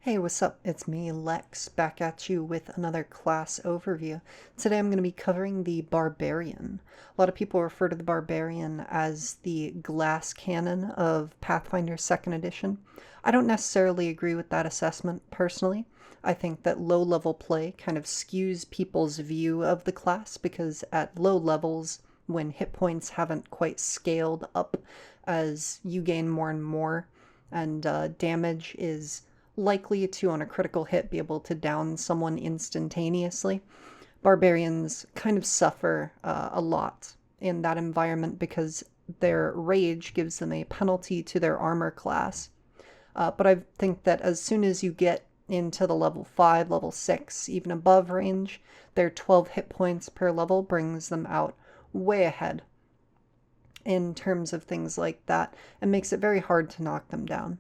Hey, what's up? It's me, Lex, back at you with another class overview. Today I'm going to be covering the Barbarian. A lot of people refer to the Barbarian as the glass cannon of Pathfinder 2nd Edition. I don't necessarily agree with that assessment personally. I think that low-level play kind of skews people's view of the class because at low levels, when hit points haven't quite scaled up as you gain more and more, and damage is likely to, on a critical hit, be able to down someone instantaneously. Barbarians kind of suffer a lot in that environment because their rage gives them a penalty to their armor class. But I think that as soon as you get into the level 5, level 6, even above range, their 12 hit points per level brings them out way ahead in terms of things like that and makes it very hard to knock them down.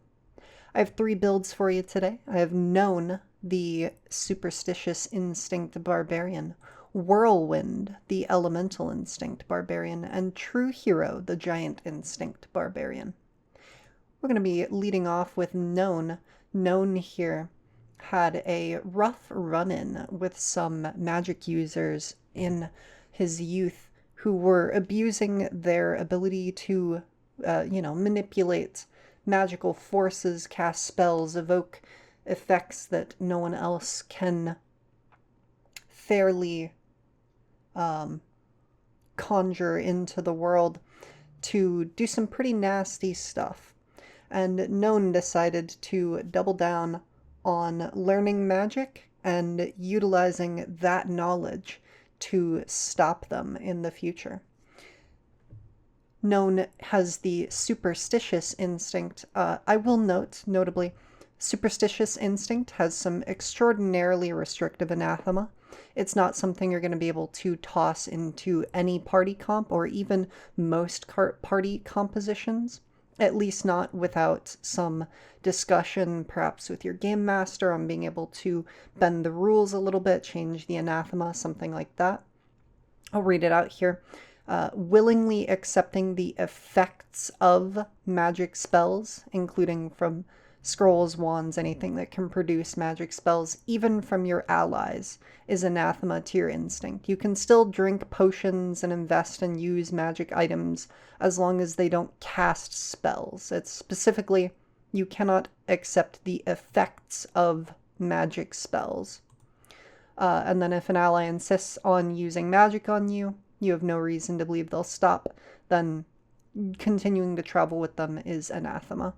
I have 3 builds for you today. I have known the Superstitious Instinct Barbarian, Whirlwind, the Elemental Instinct Barbarian, and True Hero, the Giant Instinct Barbarian. We're going to be leading off with Known. Known here had a rough run-in with some magic users in his youth who were abusing their ability to, manipulate magical forces, cast spells, evoke effects that no one else can fairly conjure into the world to do some pretty nasty stuff. And Known decided to double down on learning magic and utilizing that knowledge to stop them in the future. Known has the Superstitious Instinct. I will note, notably, Superstitious Instinct has some extraordinarily restrictive Anathema. It's not something you're going to be able to toss into any party comp or even most party compositions, at least not without some discussion, perhaps with your game master, on being able to bend the rules a little bit, change the Anathema, something like that. I'll read it out here. Willingly accepting the effects of magic spells, including from scrolls, wands, anything that can produce magic spells, even from your allies, is anathema to your instinct. You can still drink potions and invest and use magic items as long as they don't cast spells. It's specifically, you cannot accept the effects of magic spells. And then if an ally insists on using magic on you, you have no reason to believe they'll stop, then continuing to travel with them is anathema.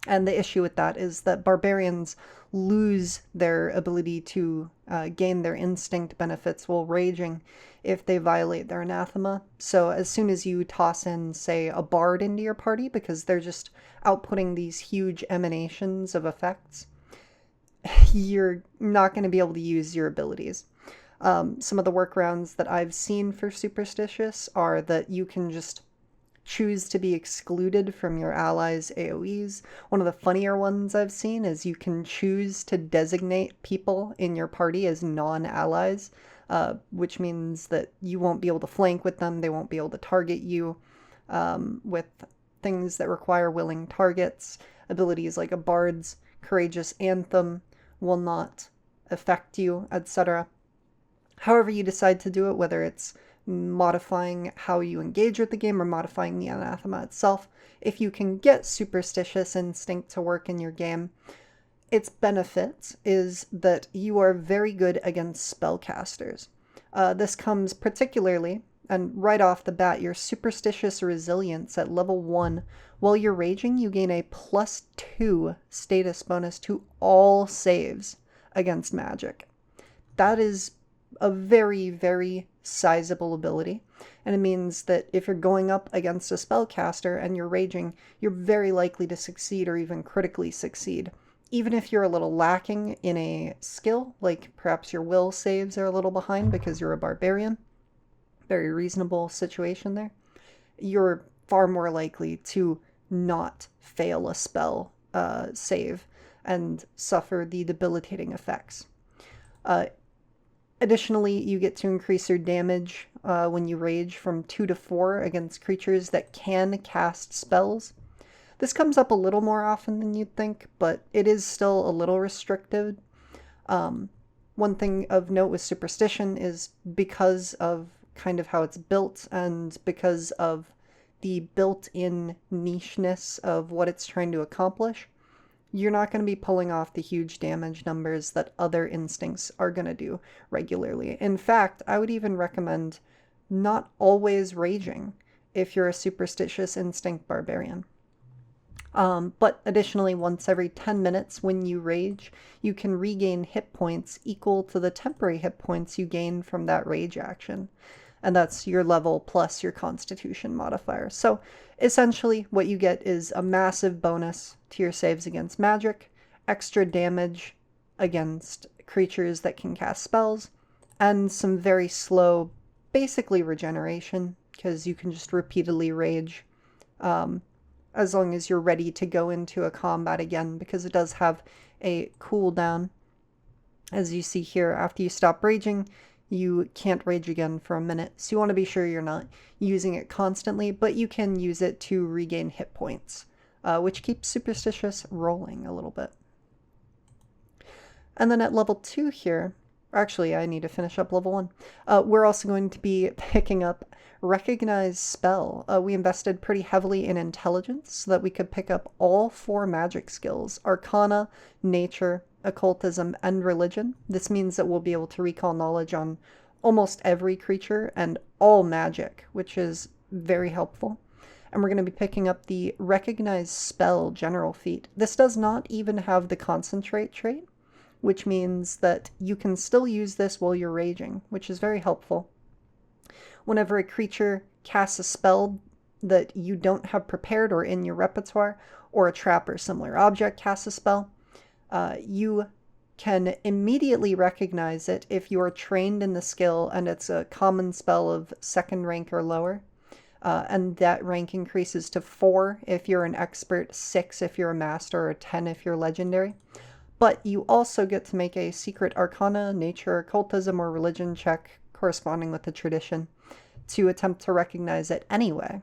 And the issue with that is that barbarians lose their ability to gain their instinct benefits while raging if they violate their anathema. So as soon as you toss in, say, a bard into your party, because they're just outputting these huge emanations of effects, you're not going to be able to use your abilities. Some of the workarounds that I've seen for Superstitious are that you can just choose to be excluded from your allies' AoEs. One of the funnier ones I've seen is you can choose to designate people in your party as non-allies, which means that you won't be able to flank with them, they won't be able to target you with things that require willing targets. Abilities like a bard's courageous anthem will not affect you, etc. However you decide to do it, whether it's modifying how you engage with the game or modifying the anathema itself, if you can get Superstitious Instinct to work in your game, its benefit is that you are very good against spellcasters. This comes particularly, and right off the bat, your Superstitious Resilience at level 1. While you're raging, you gain a +2 status bonus to all saves against magic. That is a very, very sizable ability, and it means that if you're going up against a spellcaster and you're raging, you're very likely to succeed or even critically succeed. Even if you're a little lacking in a skill, like perhaps your will saves are a little behind because you're a barbarian, very reasonable situation there, you're far more likely to not fail a spell save and suffer the debilitating effects. Additionally, you get to increase your damage when you rage from 2 to 4 against creatures that can cast spells. This comes up a little more often than you'd think, but it is still a little restricted. One thing of note with Superstition is because of kind of how it's built and because of the built-in nicheness of what it's trying to accomplish, you're not going to be pulling off the huge damage numbers that other instincts are going to do regularly. In fact, I would even recommend not always raging if you're a Superstitious Instinct Barbarian. But additionally, once every 10 minutes when you rage, you can regain hit points equal to the temporary hit points you gain from that rage action. And that's your level plus your constitution modifier. So essentially what you get is a massive bonus to your saves against magic, extra damage against creatures that can cast spells, and some very slow, basically regeneration, because you can just repeatedly rage as long as you're ready to go into a combat again, because it does have a cooldown. As you see here, after you stop raging, you can't rage again for a minute. So you want to be sure you're not using it constantly, but you can use it to regain hit points, which keeps Superstitious rolling a little bit. And then at level 2 here, actually I need to finish up level 1, we're also going to be picking up Recognize Spell. We invested pretty heavily in intelligence so that we could pick up all 4 magic skills: Arcana, Nature, Occultism, and Religion. This means that we'll be able to recall knowledge on almost every creature and all magic, which is very helpful. And we're going to be picking up the Recognize Spell general feat. This does not even have the Concentrate trait, which means that you can still use this while you're raging, which is very helpful. Whenever a creature casts a spell that you don't have prepared or in your repertoire, or a trap or similar object casts a spell, you can immediately recognize it if you are trained in the skill and it's a common spell of 2nd rank or lower. And that rank increases to 4 if you're an expert, 6 if you're a master, or 10 if you're legendary. But you also get to make a secret Arcana, Nature, Occultism, or Religion check corresponding with the tradition to attempt to recognize it anyway.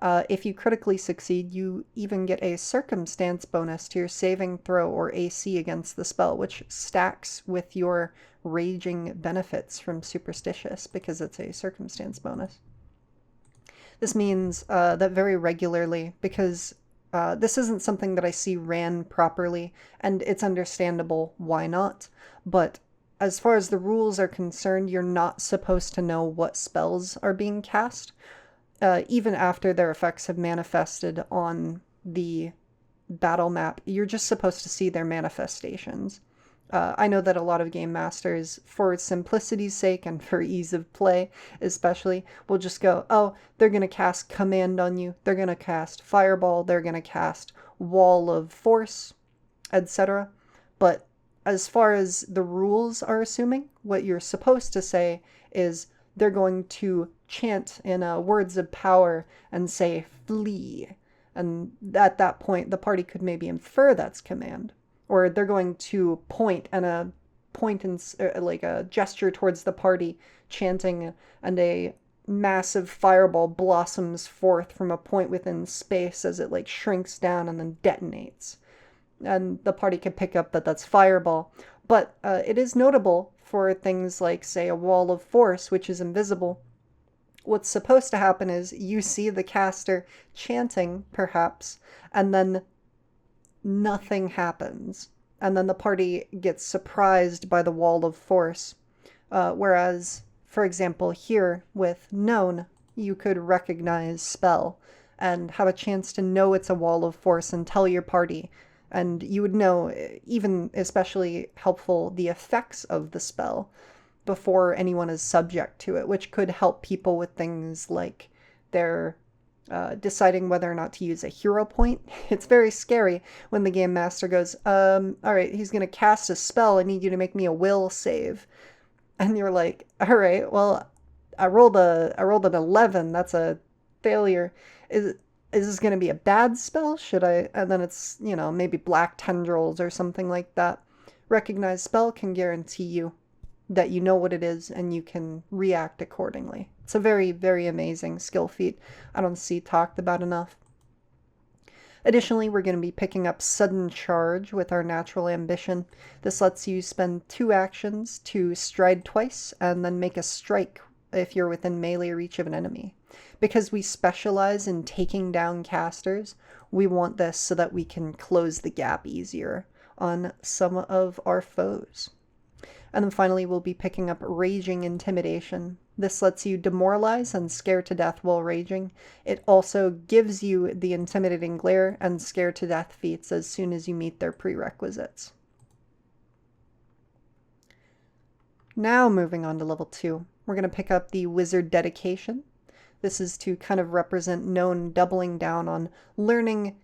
If you critically succeed, you even get a circumstance bonus to your saving throw or AC against the spell, which stacks with your raging benefits from Superstitious because it's a circumstance bonus. This means that very regularly, because this isn't something that I see ran properly, and it's understandable why not, but as far as the rules are concerned, you're not supposed to know what spells are being cast, even after their effects have manifested on the battle map. You're just supposed to see their manifestations. I know that a lot of game masters, for simplicity's sake and for ease of play especially, will just go, oh, they're going to cast Command on you, they're going to cast Fireball, they're going to cast Wall of Force, etc. But as far as the rules are assuming, what you're supposed to say is they're going to chant in words of power and say, flee. And at that point, the party could maybe infer that's command. Or they're going to point and like a gesture towards the party, chanting, and a massive fireball blossoms forth from a point within space as it like shrinks down and then detonates. And the party can pick up that that's fireball. But it is notable for things like, say, a Wall of Force, which is invisible. What's supposed to happen is you see the caster chanting, perhaps, and then nothing happens. And then the party gets surprised by the Wall of Force. Whereas, for example, here with Known, you could recognize Spell and have a chance to know it's a Wall of Force and tell your party. And you would know, even especially helpful, the effects of the spell before anyone is subject to it, which could help people with things like their deciding whether or not to use a hero point. It's very scary when the game master goes, all right, he's going to cast a spell. I need you to make me a will save. And you're like, all right, well, I rolled an 11. That's a failure. Is this going to be a bad spell? Should I? And then it's, maybe Black Tendrils or something like that. Recognize Spell can guarantee you that you know what it is and you can react accordingly. It's a very, very amazing skill feat I don't see talked about enough. Additionally, we're going to be picking up Sudden Charge with our Natural Ambition. This lets you spend 2 actions to stride twice and then make a strike if you're within melee reach of an enemy. Because we specialize in taking down casters, we want this so that we can close the gap easier on some of our foes. And then finally, we'll be picking up Raging Intimidation. This lets you demoralize and scare to death while raging. It also gives you the Intimidating Glare and Scare to Death feats as soon as you meet their prerequisites. Now moving on to level 2, we're going to pick up the Wizard Dedication. This is to kind of represent Known doubling down on learning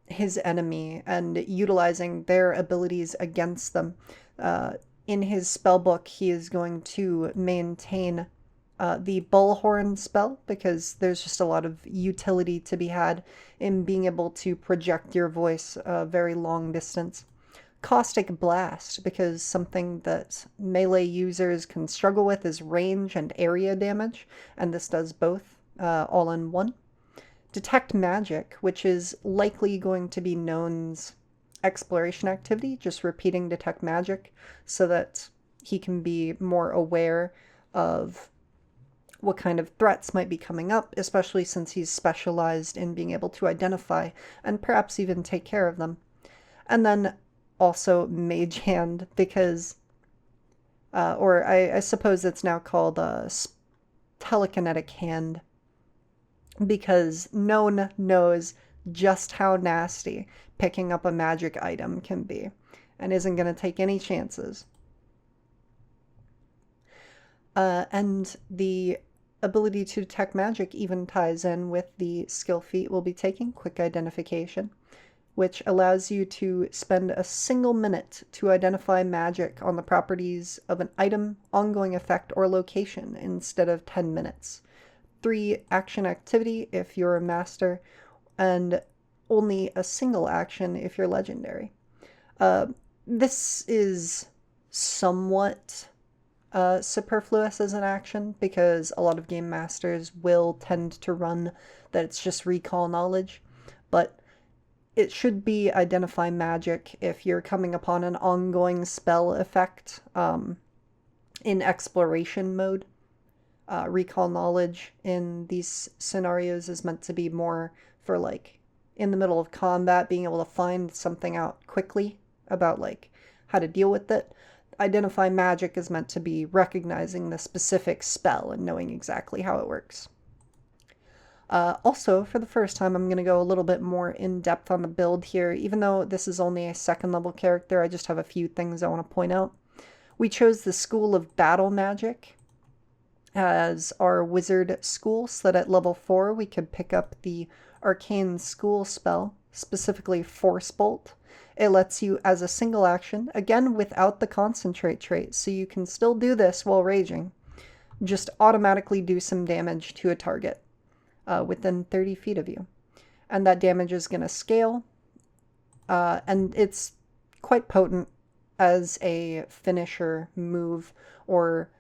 his enemy and utilizing their abilities against them. In his spellbook, he is going to maintain the Bullhorn spell because there's just a lot of utility to be had in being able to project your voice a very long distance. Caustic Blast, because something that melee users can struggle with is range and area damage, and this does both all in one. Detect Magic, which is likely going to be Known's exploration activity, just repeating Detect Magic so that he can be more aware of what kind of threats might be coming up, especially since he's specialized in being able to identify and perhaps even take care of them. And then also Mage Hand, because, or I suppose it's now called Telekinetic Hand, because Known knows just how nasty picking up a magic item can be, and isn't going to take any chances. And the ability to detect magic even ties in with the skill feat we'll be taking, Quick Identification, which allows you to spend a single minute to identify magic on the properties of an item, ongoing effect, or location instead of 10 minutes. 3 action activity if you're a master, and only a single action if you're legendary. This is somewhat superfluous as an action because a lot of game masters will tend to run that it's just recall knowledge, but it should be identify magic if you're coming upon an ongoing spell effect in exploration mode. Recall knowledge in these scenarios is meant to be more for like in the middle of combat, being able to find something out quickly about like how to deal with it. Identify magic is meant to be recognizing the specific spell and knowing exactly how it works. Also, for the first time, I'm going to go a little bit more in depth on the build here. Even though this is only a 2nd level character, I just have a few things I want to point out. We chose the School of Battle Magic as our wizard school, so that at level 4 we could pick up the Arcane School spell, specifically Force Bolt. It lets you, as a single action, again without the Concentrate trait, so you can still do this while raging, just automatically do some damage to a target within 30 feet of you. And that damage is going to scale, and it's quite potent as a finisher move, or,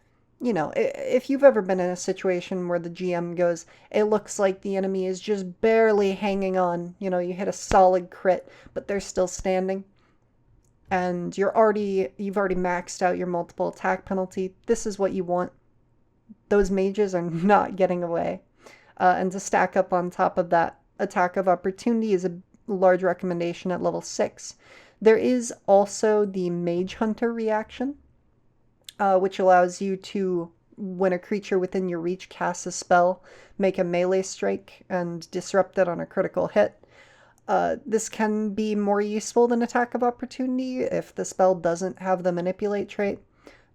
you know, if you've ever been in a situation where the GM goes, it looks like the enemy is just barely hanging on, you know, you hit a solid crit, but they're still standing, and you've already maxed out your multiple attack penalty. This is what you want. Those mages are not getting away. And to stack up on top of that, Attack of Opportunity is a large recommendation at level 6. There is also the Mage Hunter reaction, which allows you to, when a creature within your reach casts a spell, make a melee strike and disrupt it on a critical hit. This can be more useful than Attack of Opportunity if the spell doesn't have the Manipulate trait,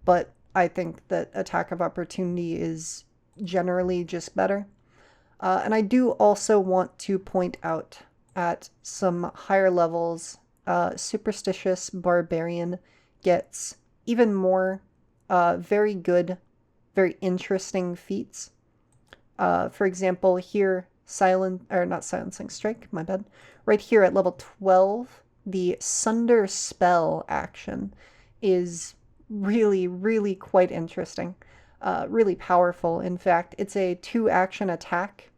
but I think that Attack of Opportunity is generally just better. And I do also want to point out at some higher levels, Superstitious Barbarian gets even more very good, very interesting feats. For example, here, not Silencing Strike, my bad. Right here at level 12, the Sunder spell action is really, really quite interesting. Really powerful, in fact. It's a 2-action attack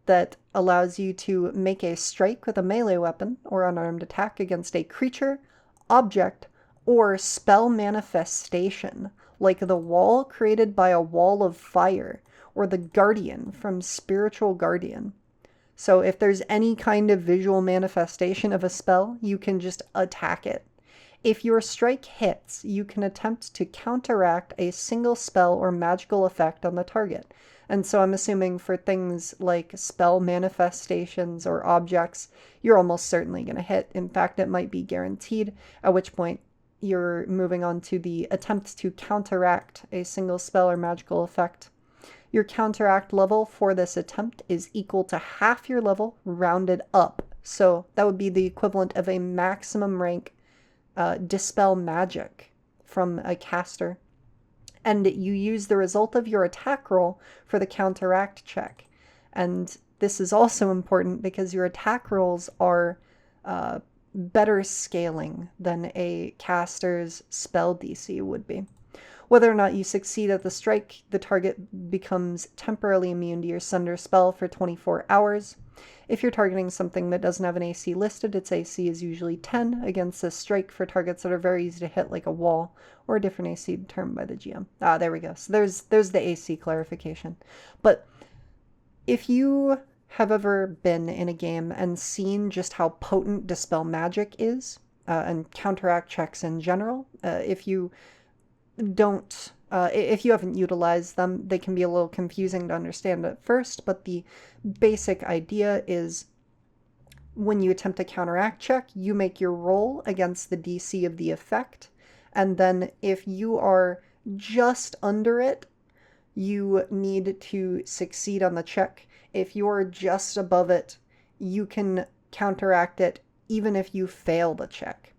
that allows you to make a strike with a melee weapon or unarmed attack against a creature, object, or spell manifestation, like the wall created by a wall of fire, or the guardian from Spiritual Guardian. So if there's any kind of visual manifestation of a spell, you can just attack it. If your strike hits, you can attempt to counteract a single spell or magical effect on the target. And so I'm assuming for things like spell manifestations or objects, you're almost certainly going to hit. In fact, it might be guaranteed, at which point you're moving on to the attempt to counteract a single spell or magical effect. Your counteract level for this attempt is equal to half your level rounded up. So that would be the equivalent of a maximum rank dispel magic from a caster. And you use the result of your attack roll for the counteract check. And this is also important because your attack rolls are better scaling than a caster's spell DC would be. Whether or not you succeed at the strike, the target becomes temporarily immune to your Sunder spell for 24 hours. If you're targeting something that doesn't have an AC listed, its AC is usually 10 against this strike for targets that are very easy to hit, like a wall, or a different AC determined by the GM. Ah, there we go. So there's the AC clarification. But if you have ever been in a game and seen just how potent Dispel Magic is, and counteract checks in general, if you haven't utilized them, they can be a little confusing to understand at first, but the basic idea is when you attempt a counteract check, you make your roll against the DC of the effect, and then if you are just under it, you need to succeed on the check. If you're just above it, you can counteract it even if you fail the check.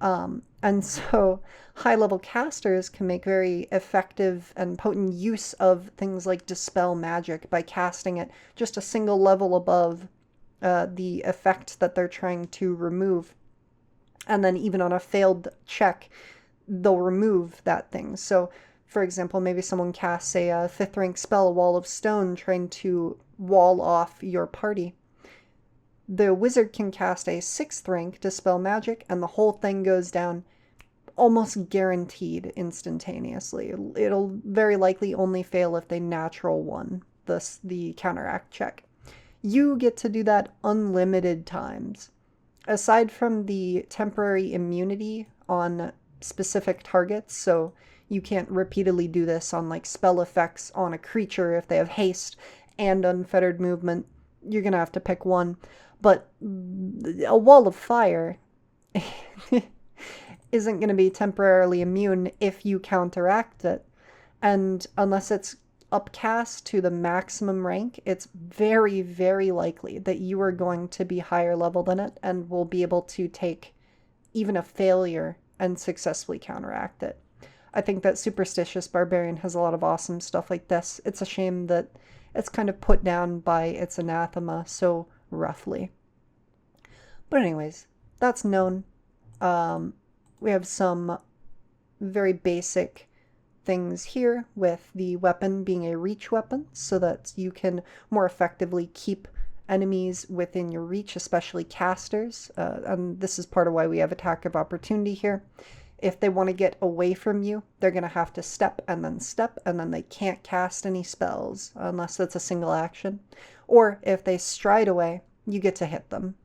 And so high-level casters can make very effective and potent use of things like Dispel Magic by casting it just a single level above the effect that they're trying to remove. And then even on a failed check, they'll remove that thing. So, for example, maybe someone casts a 5th rank spell, a Wall of Stone, trying to wall off your party. The wizard can cast a 6th rank Dispel Magic, and the whole thing goes down almost guaranteed instantaneously. It'll very likely only fail if they natural one, the counteract check. You get to do that unlimited times. Aside from the temporary immunity on specific targets, so you can't repeatedly do this on like spell effects on a creature if they have haste and unfettered movement. You're going to have to pick one. But a wall of fire isn't going to be temporarily immune if you counteract it. And unless it's upcast to the maximum rank, it's very, very likely that you are going to be higher level than it and will be able to take even a failure and successfully counteract it. I think that Superstitious Barbarian has a lot of awesome stuff like this. It's a shame that it's kind of put down by its Anathema so roughly. But anyways, that's known. We have some very basic things here with the weapon being a reach weapon so that you can more effectively keep enemies within your reach, especially casters. And this is part of why we have attack of opportunity here. If they want to get away from you, they're going to have to step, and then they can't cast any spells unless it's a single action. Or if they stride away, you get to hit them.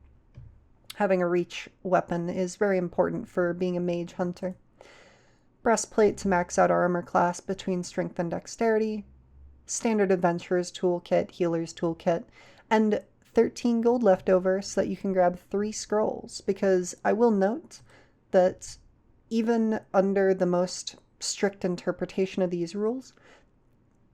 Having a reach weapon is very important for being a mage hunter. Breastplate to max out our armor class between strength and dexterity. Standard adventurer's toolkit, healer's toolkit, and 13 gold left over so that you can grab 3 scrolls. Because I will note that even under the most strict interpretation of these rules,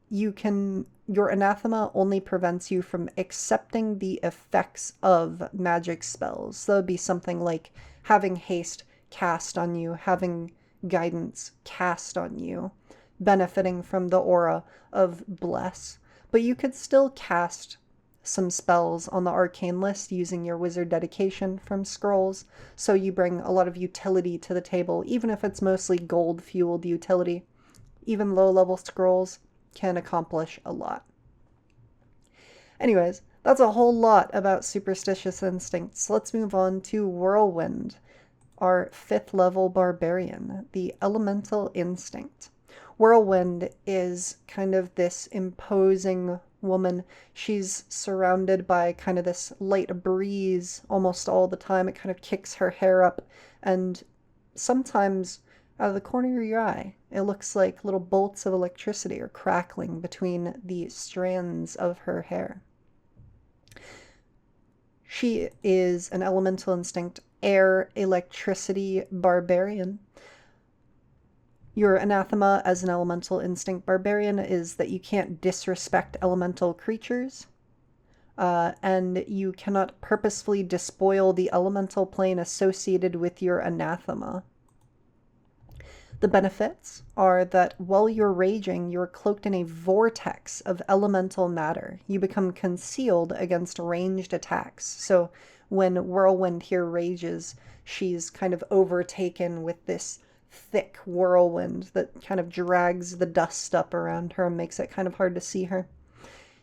your anathema only prevents you from accepting the effects of magic spells. So that would be something like having haste cast on you, having guidance cast on you, benefiting from the aura of bless. But you could still cast some spells on the arcane list using your wizard dedication from scrolls, so you bring a lot of utility to the table, even if it's mostly gold fueled utility. Even low level scrolls can accomplish a lot. Anyways, That's a whole lot about superstitious instincts. Let's move on to Whirlwind, our 5th level barbarian, the elemental instinct. Whirlwind is kind of this imposing woman. She's surrounded by kind of this light breeze almost all the time. It kind of kicks her hair up, and sometimes out of the corner of your eye, it looks like little bolts of electricity are crackling between the strands of her hair. She is an elemental instinct air electricity barbarian. Your anathema as an elemental instinct barbarian is that you can't disrespect elemental creatures, and you cannot purposefully despoil the elemental plane associated with your anathema. The benefits are that while you're raging, you're cloaked in a vortex of elemental matter. You become concealed against ranged attacks. So when Whirlwind here rages, she's kind of overtaken with this thick whirlwind that kind of drags the dust up around her and makes it kind of hard to see her.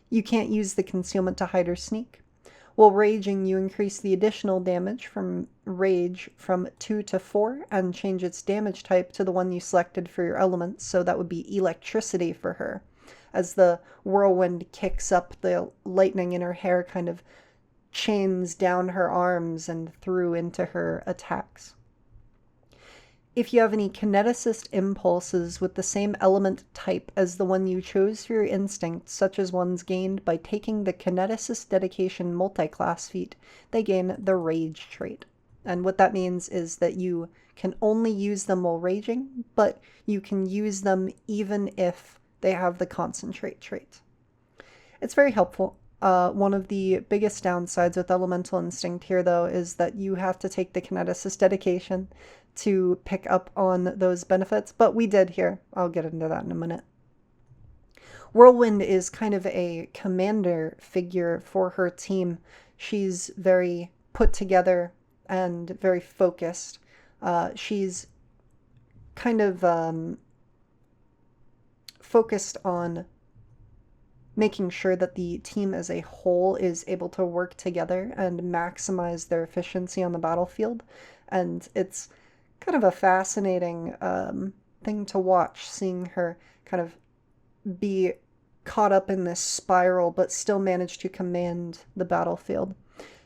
You can't use the concealment to hide or sneak. While raging, you increase the additional damage from rage from 2 to 4 and change its damage type to the one you selected for your element, so that would be electricity for her. As the whirlwind kicks up, the lightning in her hair kind of chains down her arms and through into her attacks. If you have any kineticist impulses with the same element type as the one you chose for your instinct, such as ones gained by taking the kineticist dedication multi-class feat, they gain the rage trait. And what that means is that you can only use them while raging, but you can use them even if they have the concentrate trait. It's very helpful. One of the biggest downsides with elemental instinct here, though, is that you have to take the kineticist dedication to pick up on those benefits, but we did here. I'll get into that in a minute. Whirlwind is kind of a commander figure for her team. She's very put together and very focused. She's kind of focused on making sure that the team as a whole is able to work together and maximize their efficiency on the battlefield. And it's kind of a fascinating thing to watch, seeing her kind of be caught up in this spiral but still manage to command the battlefield.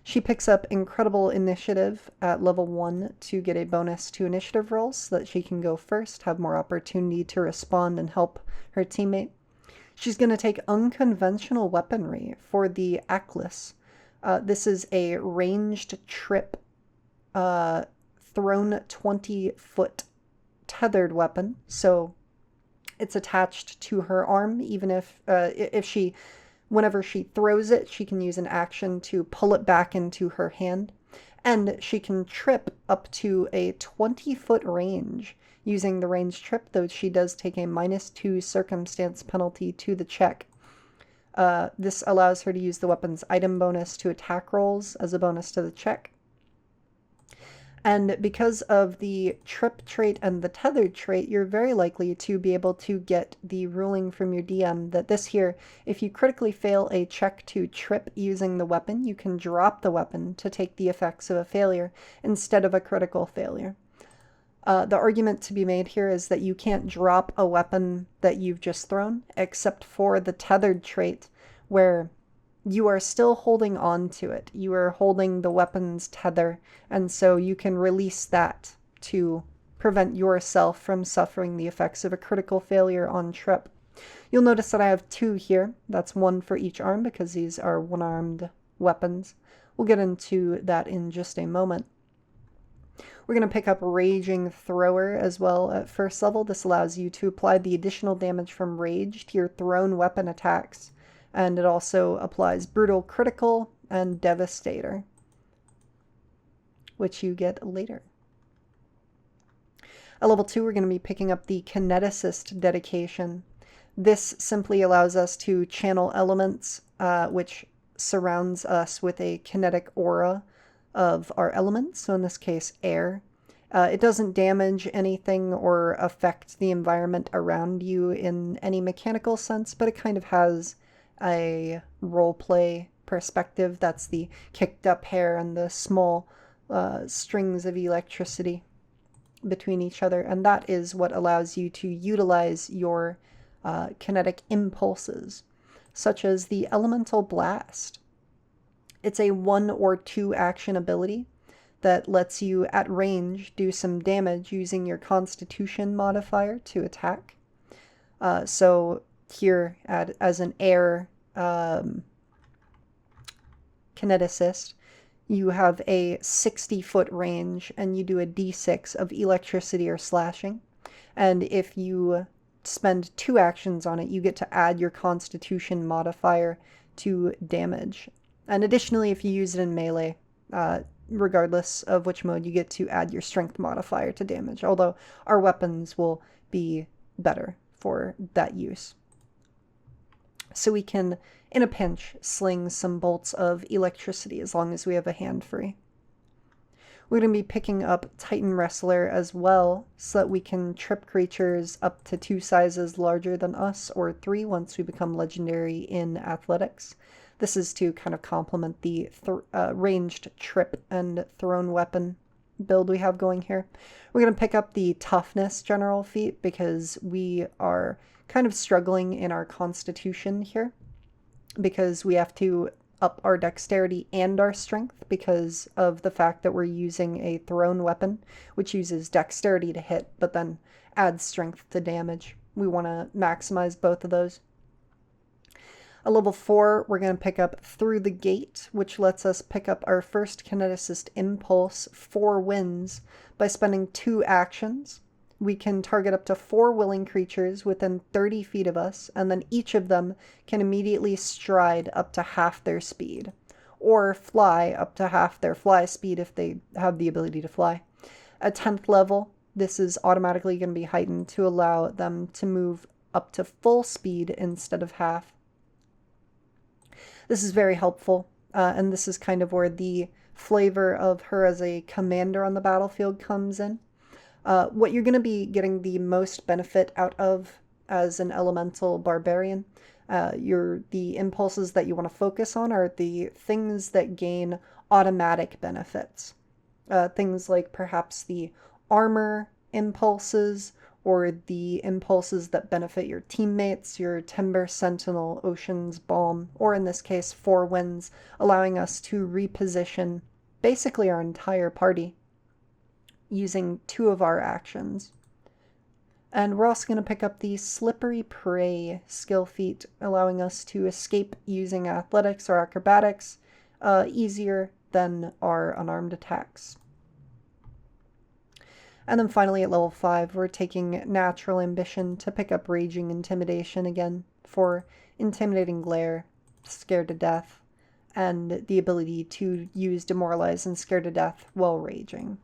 She picks up incredible initiative at level 1 to get a bonus to initiative rolls so that she can go first, have more opportunity to respond and help her teammate. She's going to take unconventional weaponry for the Atlas. This is a ranged trip thrown 20-foot tethered weapon, so it's attached to her arm. Even if she, whenever she throws it, she can use an action to pull it back into her hand, and she can trip up to a 20-foot range using the range trip, though she does take a -2 circumstance penalty to the check. This allows her to use the weapon's item bonus to attack rolls as a bonus to the check. And because of the trip trait and the tethered trait, you're very likely to be able to get the ruling from your DM that this here, if you critically fail a check to trip using the weapon, you can drop the weapon to take the effects of a failure instead of a critical failure. The argument to be made here is that you can't drop a weapon that you've just thrown, except for the tethered trait, where you are still holding on to it. You are holding the weapon's tether, and so you can release that to prevent yourself from suffering the effects of a critical failure on trip. You'll notice that I have 2 here. That's 1 for each arm because these are one-armed weapons. We'll get into that in just a moment. We're going to pick up Raging Thrower as well at first level. This allows you to apply the additional damage from Rage to your thrown weapon attacks. And it also applies Brutal Critical and Devastator, which you get later. At level 2, we're going to be picking up the Kineticist dedication. This simply allows us to channel elements, which surrounds us with a kinetic aura of our elements, so in this case, air. It doesn't damage anything or affect the environment around you in any mechanical sense, but it kind of has a roleplay perspective. That's the kicked up hair and the small strings of electricity between each other. And that is what allows you to utilize your kinetic impulses, such as the Elemental Blast. It's a 1 or 2 action ability that lets you, at range, do some damage using your Constitution modifier to attack. So here, as an air kineticist, you have a 60-foot range, and you do a d6 of electricity or slashing. And if you spend 2 actions on it, you get to add your Constitution modifier to damage. And additionally, if you use it in melee, regardless of which mode, you get to add your Strength modifier to damage, although our weapons will be better for that use. So we can, in a pinch, sling some bolts of electricity as long as we have a hand free. We're going to be picking up Titan Wrestler as well, so that we can trip creatures up to 2 sizes larger than us, or 3 once we become legendary in athletics. This is to kind of complement the ranged trip and thrown weapon build we have going here. We're going to pick up the Toughness general feat because we are kind of struggling in our Constitution here, because we have to up our dexterity and our strength because of the fact that we're using a thrown weapon, which uses dexterity to hit, but then adds strength to damage. We want to maximize both of those. At level 4, we're going to pick up Through the Gate, which lets us pick up our first Kineticist Impulse, 4 wins, by spending 2 actions. We can target up to 4 willing creatures within 30 feet of us, and then each of them can immediately stride up to half their speed, or fly up to half their fly speed if they have the ability to fly. At 10th level, this is automatically going to be heightened to allow them to move up to full speed instead of half. This is very helpful, and this is kind of where the flavor of her as a commander on the battlefield comes in. What you're going to be getting the most benefit out of as an elemental barbarian, the impulses that you want to focus on are the things that gain automatic benefits. Things like perhaps the armor impulses, or the impulses that benefit your teammates, your Timber Sentinel, Ocean's Balm, or in this case 4 Winds, allowing us to reposition basically our entire party using 2 of our actions. And we're also going to pick up the Slippery Prey skill feat, allowing us to escape using athletics or acrobatics easier than our unarmed attacks. And then finally at level 5, we're taking Natural Ambition to pick up Raging Intimidation again for Intimidating Glare, Scared to Death, and the ability to use Demoralize and Scared to Death while raging.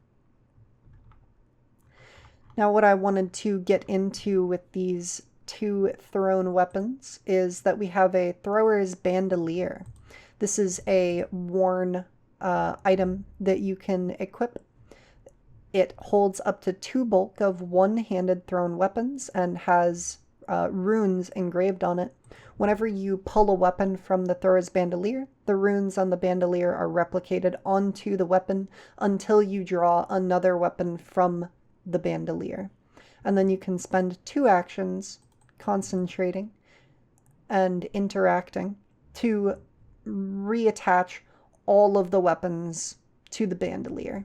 Now what I wanted to get into with these 2 thrown weapons is that we have a Thrower's Bandolier. This is a worn item that you can equip. It holds up to 2 bulk of one-handed thrown weapons and has runes engraved on it. Whenever you pull a weapon from the Thrower's Bandolier, the runes on the bandolier are replicated onto the weapon until you draw another weapon from the bandolier. And then you can spend 2 actions concentrating and interacting to reattach all of the weapons to the bandolier.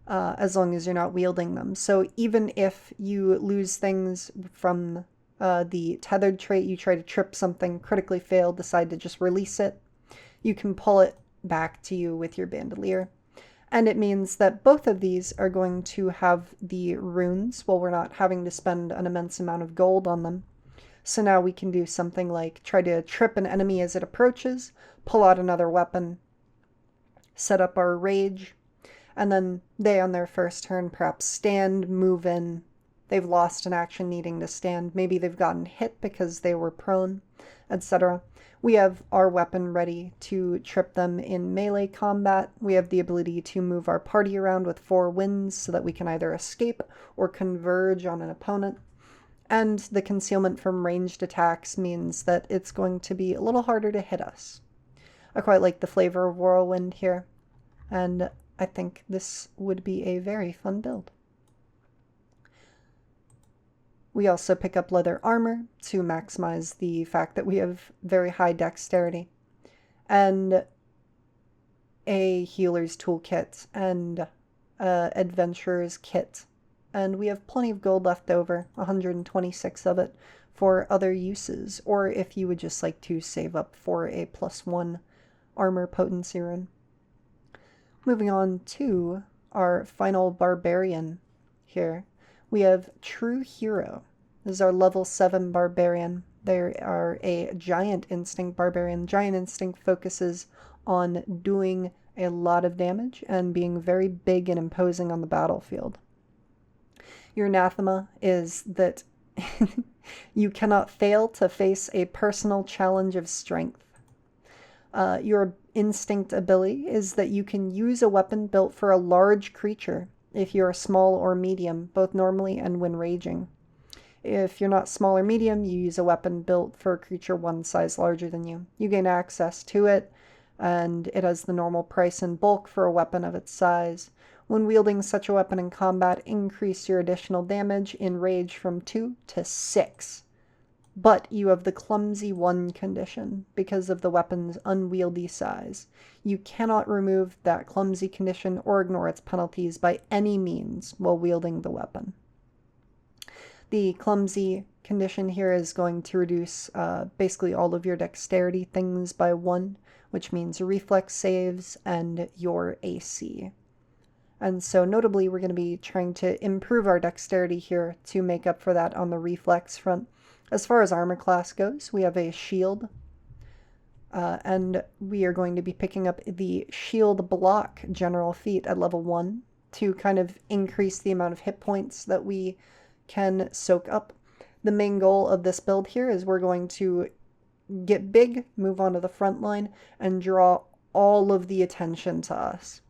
As long as you're not wielding them. So even if you lose things from the tethered trait, you try to trip something, critically fail, decide to just release it, you can pull it back to you with your bandolier. And it means that both of these are going to have the runes, while we're not having to spend an immense amount of gold on them. So now we can do something like try to trip an enemy as it approaches, pull out another weapon, set up our rage, and then they on their first turn perhaps stand, move in. They've lost an action needing to stand. Maybe they've gotten hit because they were prone, etc. We have our weapon ready to trip them in melee combat. We have the ability to move our party around with 4 winds so that we can either escape or converge on an opponent. And the concealment from ranged attacks means that it's going to be a little harder to hit us. I quite like the flavor of Whirlwind here, and I think this would be a very fun build. We also pick up leather armor to maximize the fact that we have very high dexterity, and a healer's toolkit and adventurer's kit. And we have plenty of gold left over, 126 of it, for other uses, or if you would just like to save up for a +1 armor potency rune. Moving on to our final Barbarian here. We have True Hero. This is our level 7 Barbarian. They are a Giant Instinct Barbarian. Giant Instinct focuses on doing a lot of damage and being very big and imposing on the battlefield. Your anathema is that you cannot fail to face a personal challenge of strength. Your instinct ability is that you can use a weapon built for a large creature if you are small or medium, both normally and when raging. If you're not small or medium, you use a weapon built for a creature one size larger than you. You gain access to it, and it has the normal price in bulk for a weapon of its size. When wielding such a weapon in combat, increase your additional damage in rage from 2 to 6. But you have the clumsy 1 condition because of the weapon's unwieldy size. You cannot remove that clumsy condition or ignore its penalties by any means while wielding the weapon. The clumsy condition here is going to reduce basically all of your dexterity things by 1, which means reflex saves and your AC. And so notably, we're going to be trying to improve our dexterity here to make up for that on the reflex front. As far as armor class goes, we have a shield, and we are going to be picking up the shield block general feat at level 1 to kind of increase the amount of hit points that we can soak up. The main goal of this build here is we're going to get big, move on to the front line, and draw all of the attention to us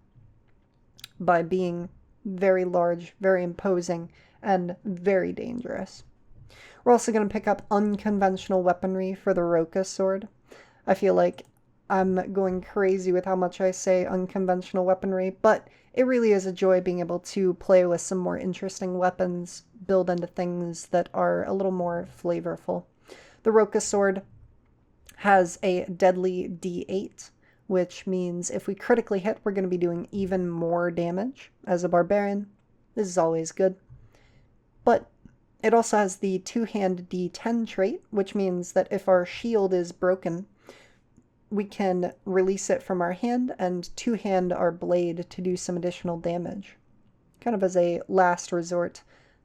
by being very large, very imposing, and very dangerous. We're also going to pick up unconventional weaponry for the Roca sword. I feel like I'm going crazy with how much I say unconventional weaponry, but it really is a joy being able to play with some more interesting weapons, build into things that are a little more flavorful. The Roca sword has a deadly D8, which means if we critically hit, we're going to be doing even more damage as a barbarian. This is always good. But it also has the two-hand D10 trait, which means that if our shield is broken, we can release it from our hand and two-hand our blade to do some additional damage. Kind of as a last resort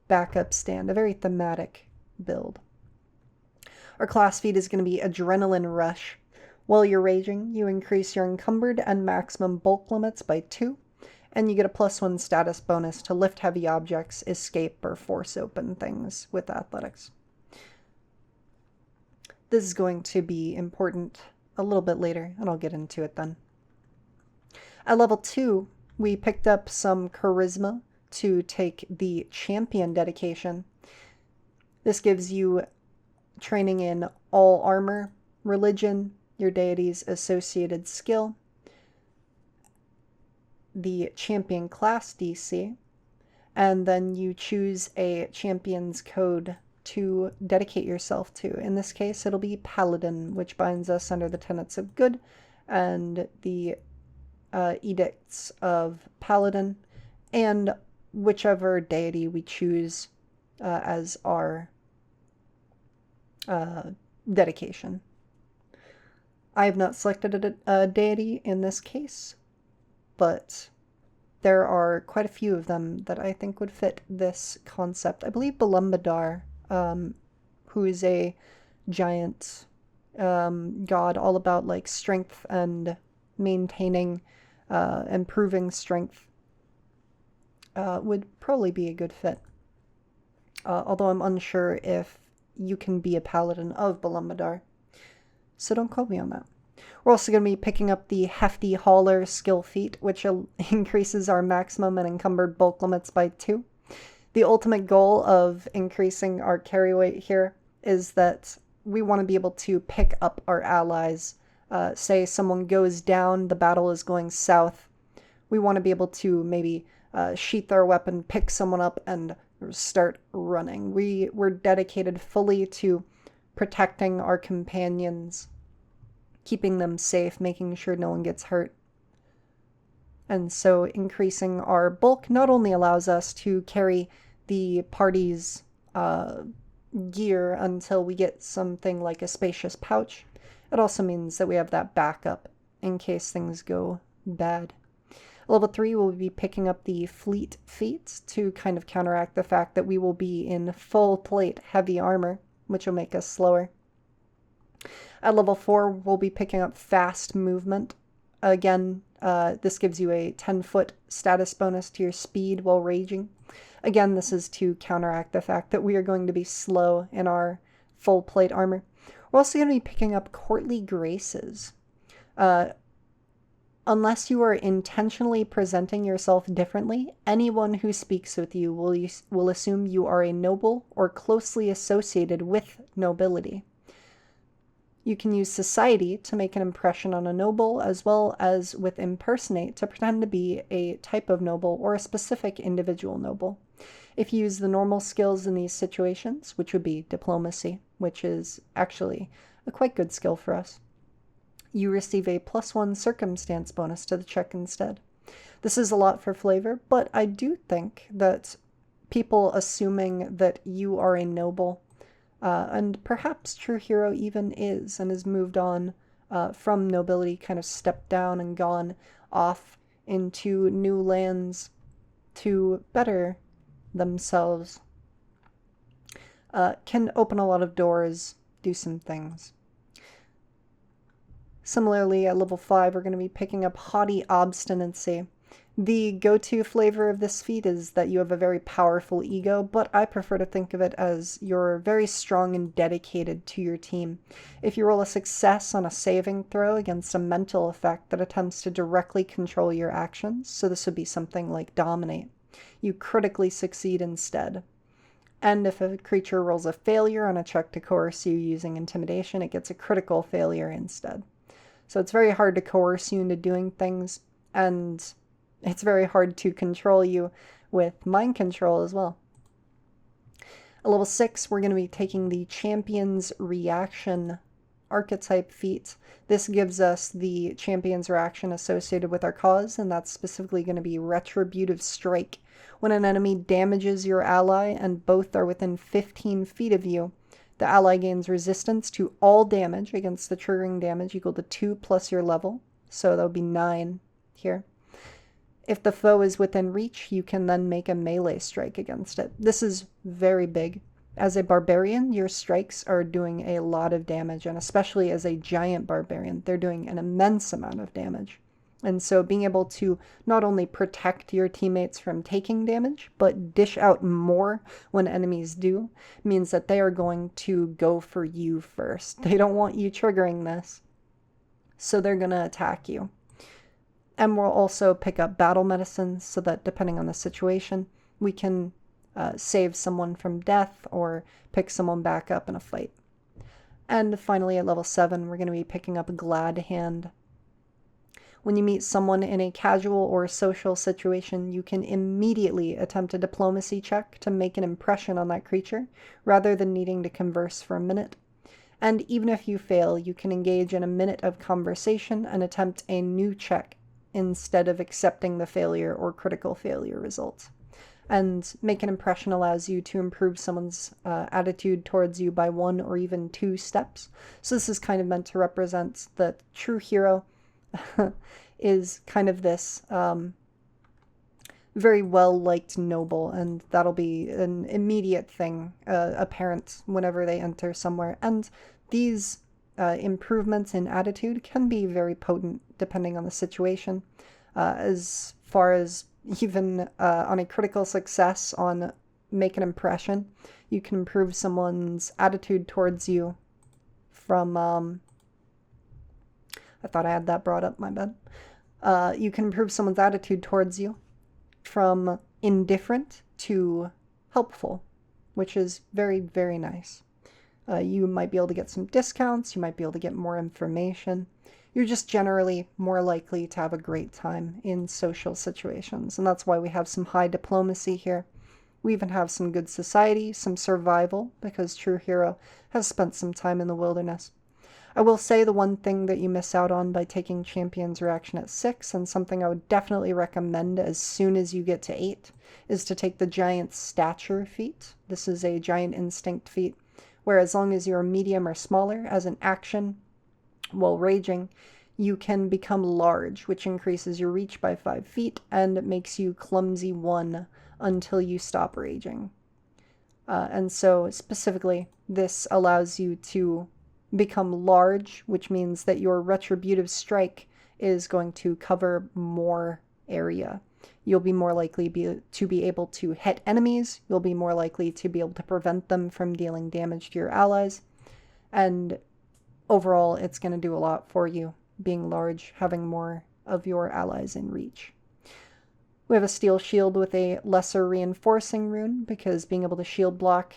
backup stand, a very thematic build. Our class feat is going to be Adrenaline Rush. While you're raging, you increase your encumbered and maximum bulk limits by 2, and you get a +1 status bonus to lift heavy objects, escape, or force open things with athletics. This is going to be important a little bit later, and I'll get into it then. At level 2, we picked up some charisma to take the champion dedication. This gives you training in all armor, religion, your deity's associated skill, the champion class DC, and then you choose a champion's code to dedicate yourself to. In this case, it'll be Paladin, which binds us under the tenets of good and the edicts of Paladin, and whichever deity we choose as our dedication. I have not selected a deity in this case, but there are quite a few of them that I think would fit this concept. I believe Balumbadar, who is a giant god all about like strength and maintaining, improving strength, would probably be a good fit. Although I'm unsure if you can be a paladin of Balumbadar, so don't quote me on that. We're also going to be picking up the Hefty Hauler skill feat, which increases our maximum and encumbered bulk limits by 2. The The ultimate goal of increasing our carry weight here is that we want to be able to pick up our allies. Say someone goes down, the battle is going south. We want to be able to maybe sheath our weapon, pick someone up, and start running. We're dedicated fully to protecting our companions, keeping them safe, making sure no one gets hurt. And so increasing our bulk not only allows us to carry the party's gear until we get something like a spacious pouch, it also means that we have that backup in case things go bad. Level 3, we'll be picking up the Fleet Feet to kind of counteract the fact that we will be in full plate heavy armor, which will make us slower. At level 4, we'll be picking up Fast Movement. Again, this gives you a 10-foot status bonus to your speed while raging. Again, this is to counteract the fact that we are going to be slow in our full plate armor. We're also going to be picking up Courtly Graces. Unless you are intentionally presenting yourself differently, anyone who speaks with you will assume you are a noble or closely associated with nobility. You can use society to make an impression on a noble, as well as with impersonate to pretend to be a type of noble or a specific individual noble. If you use the normal skills in these situations, which would be diplomacy, which is actually a quite good skill for us, you receive a +1 circumstance bonus to the check instead. This is a lot for flavor, but I do think that people assuming that you are a noble, and perhaps true hero even is, and has moved on from nobility, kind of stepped down and gone off into new lands to better themselves, can open a lot of doors, do some things. Similarly, at level 5, we're going to be picking up Haughty Obstinacy. The go-to flavor of this feat is that you have a very powerful ego, but I prefer to think of it as you're very strong and dedicated to your team. If you roll a success on a saving throw against a mental effect that attempts to directly control your actions, so this would be something like Dominate, you critically succeed instead. And if a creature rolls a failure on a check to coerce you using Intimidation, it gets a critical failure instead. So it's very hard to coerce you into doing things, and it's very hard to control you with mind control as well. At level 6, we're going to be taking the Champion's Reaction archetype feat. This gives us the Champion's Reaction associated with our cause, and that's specifically going to be Retributive Strike. When an enemy damages your ally and both are within 15 feet of you, the ally gains resistance to all damage against the triggering damage equal to 2 plus your level, so that would be 9 here. If the foe is within reach, you can then make a melee strike against it. This is very big. As a barbarian, your strikes are doing a lot of damage, and especially as a giant barbarian, they're doing an immense amount of damage. And so being able to not only protect your teammates from taking damage, but dish out more when enemies do, means that they are going to go for you first. They don't want you triggering this, so they're going to attack you. And we'll also pick up battle medicines so that depending on the situation, we can save someone from death or pick someone back up in a fight. And finally at level 7, we're going to be picking up Glad Hand. When you meet someone in a casual or social situation, you can immediately attempt a diplomacy check to make an impression on that creature, rather than needing to converse for a minute. And even if you fail, you can engage in a minute of conversation and attempt a new check instead of accepting the failure or critical failure result. And make an impression allows you to improve someone's attitude towards you by 1 or even 2 steps. So this is kind of meant to represent that true hero is kind of this very well-liked noble, and that'll be an immediate thing apparent whenever they enter somewhere. And these improvements in attitude can be very potent depending on the situation, as far as even on a critical success on make an impression, you can improve someone's attitude towards you from I thought I had that brought up, my bad. You can improve someone's attitude towards you from indifferent to helpful, which is very, very nice. You might be able to get some discounts, you might be able to get more information. You're just generally more likely to have a great time in social situations, and that's why we have some high diplomacy here. We even have some good society, some survival, because True Hero has spent some time in the wilderness. I will say the one thing that you miss out on by taking Champion's Reaction at 6, and something I would definitely recommend as soon as you get to 8, is to take the Giant Stature feat. This is a Giant Instinct feat, where as long as you're medium or smaller, as an action while raging, you can become large, which increases your reach by 5 feet and makes you clumsy 1 until you stop raging. And so specifically, this allows you to become large, which means that your retributive strike is going to cover more area. You'll be more likely to be able to hit enemies, you'll be more likely to be able to prevent them from dealing damage to your allies, and overall it's going to do a lot for you, being large, having more of your allies in reach. We have a steel shield with a lesser reinforcing rune, because being able to shield block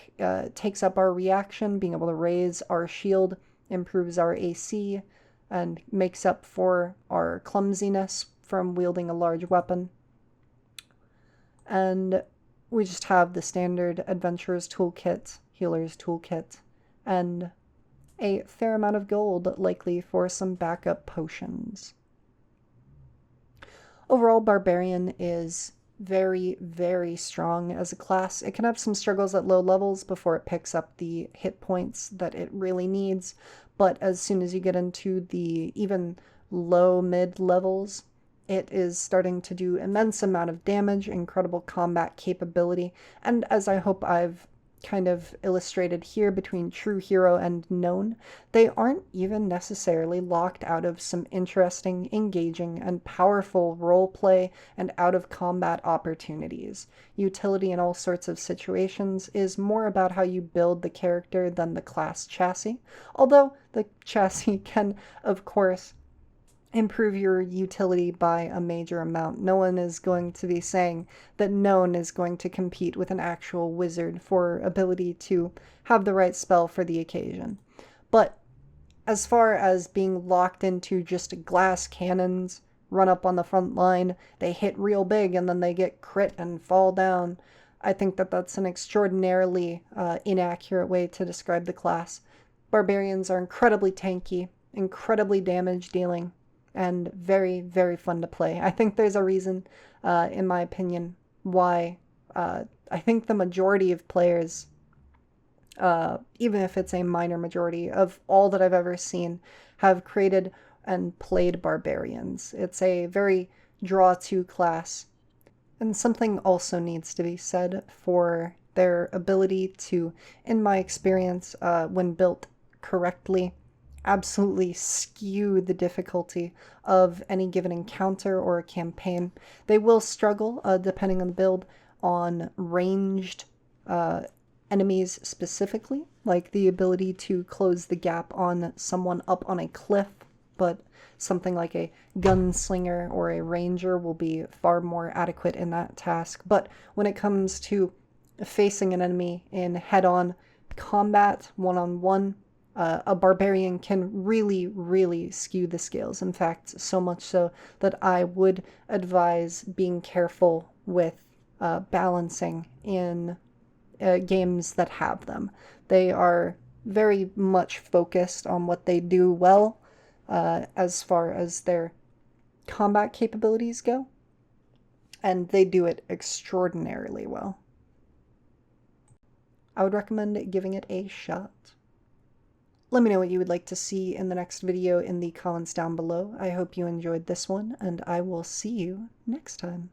takes up our reaction. Being able to raise our shield improves our AC and makes up for our clumsiness from wielding a large weapon. And we just have the standard Adventurer's Toolkit, Healer's Toolkit, and a fair amount of gold, likely for some backup potions. Overall, Barbarian is very, very strong as a class. It can have some struggles at low levels before it picks up the hit points that it really needs, but as soon as you get into the even low-mid levels, it is starting to do immense amount of damage, incredible combat capability, and as I hope I've kind of illustrated here between True Hero and Known, they aren't even necessarily locked out of some interesting, engaging, and powerful roleplay and out-of-combat opportunities. Utility in all sorts of situations is more about how you build the character than the class chassis, although the chassis can, of course, improve your utility by a major amount. No one is going to be saying that Known is going to compete with an actual wizard for ability to have the right spell for the occasion. But as far as being locked into just glass cannons, run up on the front line, they hit real big and then they get crit and fall down, I think that that's an extraordinarily inaccurate way to describe the class. Barbarians are incredibly tanky, incredibly damage dealing, and very, very fun to play. I think there's a reason, in my opinion, why I think the majority of players, even if it's a minor majority of all that I've ever seen, have created and played Barbarians. It's a very draw-to class. And something also needs to be said for their ability to, in my experience, when built correctly, absolutely skew the difficulty of any given encounter or a campaign. They will struggle, depending on the build, on ranged enemies specifically, like the ability to close the gap on someone up on a cliff, but something like a gunslinger or a ranger will be far more adequate in that task. But when it comes to facing an enemy in head-on combat, one-on-one, a barbarian can really, really skew the scales. In fact, so much so that I would advise being careful with balancing in games that have them. They are very much focused on what they do well as far as their combat capabilities go, and they do it extraordinarily well. I would recommend giving it a shot. Let me know what you would like to see in the next video in the comments down below. I hope you enjoyed this one, and I will see you next time.